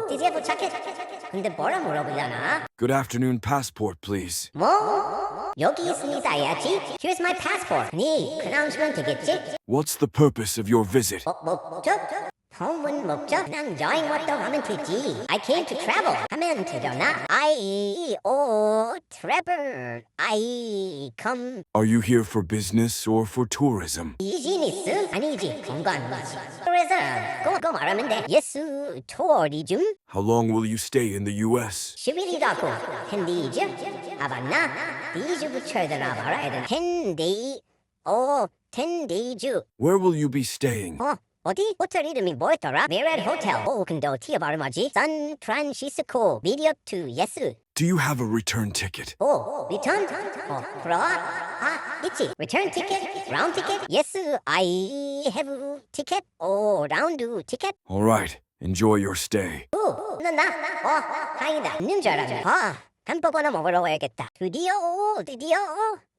드디어 도착해. 근데 뭐라 물어보려나? Good afternoon, passport, please. 뭐? 여기 있습니다 해야지. Here's my passport. 네, 그냥 주면 되겠지? What's the purpose of your visit? 목적?訪問목적? 그냥 여행 왔다고 하면 되지. I came to travel 하면 되려나? travel. I come. Are you here for business or for tourism? 비즈니스? 아니지, 관광이지. 그래서 그거 말하면 돼. Yes, tourism. How long will you stay in the U.S.? 10일이라고. 10days? 아, 맞나? days부터 알아봐야 되나? 10day. 10days. Where will you be staying? 어디? 호텔 이름이 뭐였더라? 메리엇 호텔. 근데 어떻게 발음하지? 샌프란시스코 미디어 투 예스. Do you have a return ticket? 리턴? 그럼? 있지. Return ticket? Round ticket? Yes, I have ticket. round ticket. All right. Enjoy your stay. 나. 다행이다. 있는 줄 알았네. 햄버거나 먹으러 가야겠다. 드디어.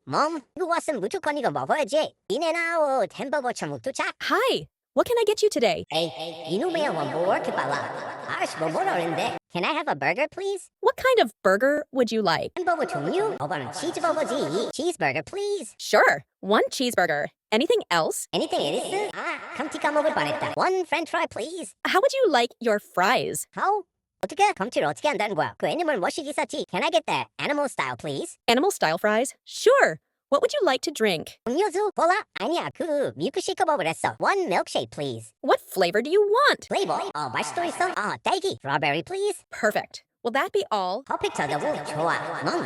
멈, 이거 왔으면 무조건 이거 먹어야지. 인앤아웃 햄버거 천국 도착. Hi, what can I get you today? 에이, 이놈의 뭐 이렇게 빨라. 아저씨 뭐라 그랬는데? Can I have a burger, please? What kind of burger would you like? 햄버거 종류? 버거는 치즈버거지. Cheeseburger, please. Sure, one cheeseburger. Anything else? Anything else? 감튀 까먹을 뻔했다. One french fry, please. How would you like your fries? How? 어떻게? 감튀를 어떻게 한다는 거야? 그 애니멀 머시기 있었지. Can I get that animal style, please? Animal style fries? Sure. What would you like to drink? 음료수? 콜라? 아니야, 그 밀크쉐이크 먹으랬어. One milkshake, please. What flavor do you want? 플레이버? 맛있어 있어? 딸기. Strawberry, please. Perfect. Will that be all? 퍼펙트하다고? 좋아.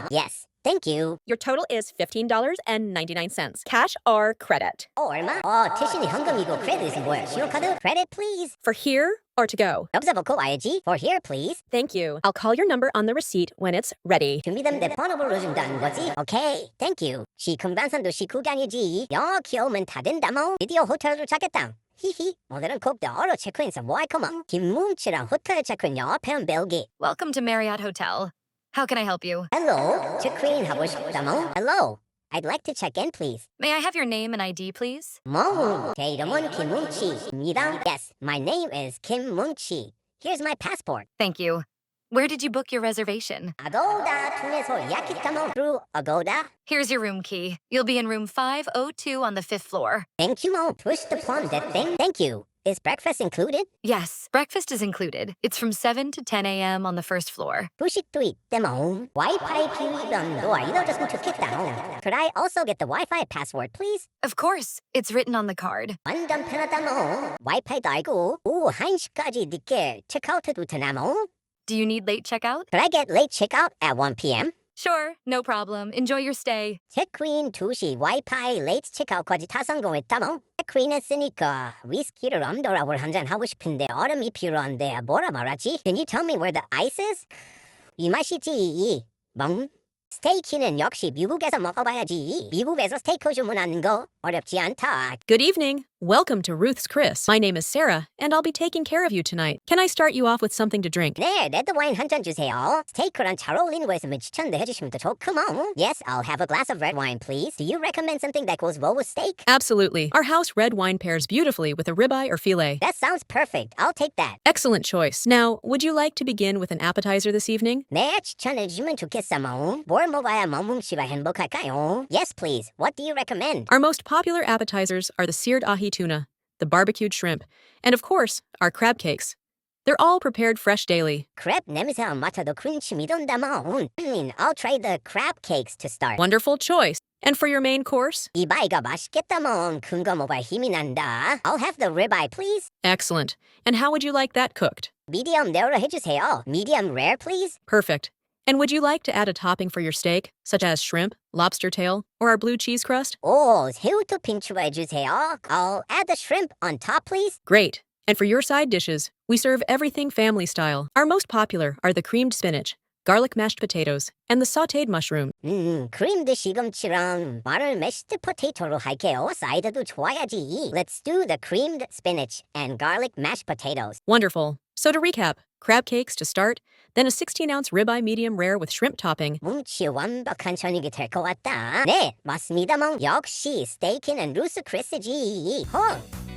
Yes. Thank you. Your total is $15.99. Cash or credit? 얼마? 대신에 현금이고 크레딧은 뭐야? 신용카드? Credit, please. For here or to go? 여기서 먹고 와야지. For here, please. Thank you. I'll call your number on the receipt when it's ready. 준비되면 내 번호 불러준다는 거지? 오케이. Thank you. 시금반선도 시구강이지. 영어 귀여우면 다 된다 뭐. 드디어 호텔 도착했다. 히히. 오늘은 꼭 너로 체크인해서 뭐 할 거면? 김뭉치랑 호텔 체크인 영어 표현 배우기. Welcome to Marriott Hotel. How can I help you? Hello. 체크인 하고 싶다 뭐. Hello. I'd like to check in, please. May I have your name and ID, please? 뭐? 제 이름은 김뭉치입니다. Yes, my name is 김뭉치. Here's my passport. Thank you. Where did you book your reservation? 아고다 통해서 예약했다 뭐. Through Agoda. Here's your room key. You'll be in room 502 on the 5th floor. Thank you mo. Push the plum that thing. Thank you. Is breakfast included? Yes, breakfast is included. It's from 7 to 10 a.m. on the 1st floor. 후식도 있대 뭐. 와이파이 비밀번호 알려줬으면 좋겠다. Could I also get the Wi-Fi password, please? Of course, it's written on the card. 완전 편하다 뭐. 와이파이도 알고 오후 1시까지 늦게 체크아웃해도 되나 뭐. Do you need late checkout? Could I get late checkout at 1 p.m.? Sure, no problem. Enjoy your stay. 체크인 2시 와이파이 레이트 체크아웃까지 다 성공했다 뭐. 체크인 했으니까 위스키를 언더랍을 한잔 하고 싶은데 얼음이 필요한데 뭐라 말하지? Can you tell me where the ice is? 이 맛이지. 멍. 스테이크는 역시 미국에서 먹어봐야지. 미국에서 스테이크 주문하는 거 어렵지 않다. Good evening. Welcome to Ruth's Chris. My name is Sarah, and I'll be taking care of you tonight. Can I start you off with something to drink? 네, 레드와인 한 잔 주세요. 스테이크랑 잘 어울리는 거 있으면 추천도 해주시면 더 좋구먼. Yes, I'll have a glass of red wine, please. Do you recommend something that goes well with steak? Absolutely. Our house red wine pairs beautifully with a ribeye or filet. That sounds perfect. I'll take that. Excellent choice. Now, would you like to begin with an appetizer this evening? 네, 추천해주시면 좋겠어, 뭐. 뭘 먹어야 멍뭉치가 행복할까요? Yes, please. What do you recommend? Our most popular appetizers are the seared ahi tuna, the barbecued shrimp, and of course, our crab cakes. They're all prepared fresh daily. 크랩 냄새 안 맡아도 군침이 돈다, 뭐. I'll try the crab cakes to start. Wonderful choice. And for your main course? 이바이가 맛있겠다, 뭐. 큰 거 먹어야 힘이 난다. I'll have the ribeye, please. Excellent. And how would you like that cooked? Medium rare로 해주세요. Medium rare, please. Perfect. And would you like to add a topping for your steak, such as shrimp, lobster tail, or our blue cheese crust? 오, 새우 토핑 추가해주세요. I'll add the shrimp on top, please. Great. And for your side dishes, we serve everything family style. Our most popular are the creamed spinach, garlic mashed potatoes, and the sautéed mushroom. 크림드 시금치랑 마늘 메시드 포테이토로 할게요. 사이드도 좋아야지. Let's do the creamed spinach and garlic mashed potatoes. Wonderful. So to recap, crab cakes to start, then a 16-ounce ribeye medium rare with shrimp topping. 뭉치 완벽한 저녁이 될 것 같다. 네, 맞습니다. 역시 스테이크는 루스 크리스지.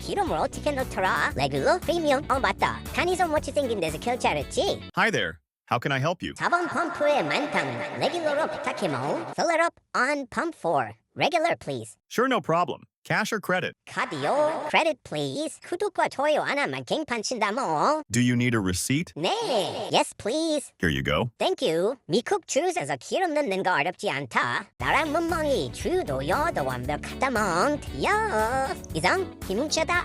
기름을 어떻게 넣더라? 레귤러? 프리미엄? 맞다. 편의점 못이 생긴 데서 결제했지? Hi there. How can I help you? 4번 펌프에 만탕 레귤러로 부탁해 모. Fill it up on pump 4. Regular please. Sure, no problem. Cash or credit? 카드요. Credit please. 구독과 좋아요 안 하면 갱판 친다 뭐. Do you need a receipt? 네. Yes please. Here you go. Thank you. 미국 주유소에서 기름 넣는 거 어렵지 않다. 나랑 문멍이 주유도 여도 완벽하다 멍. 이상 김뭉치다.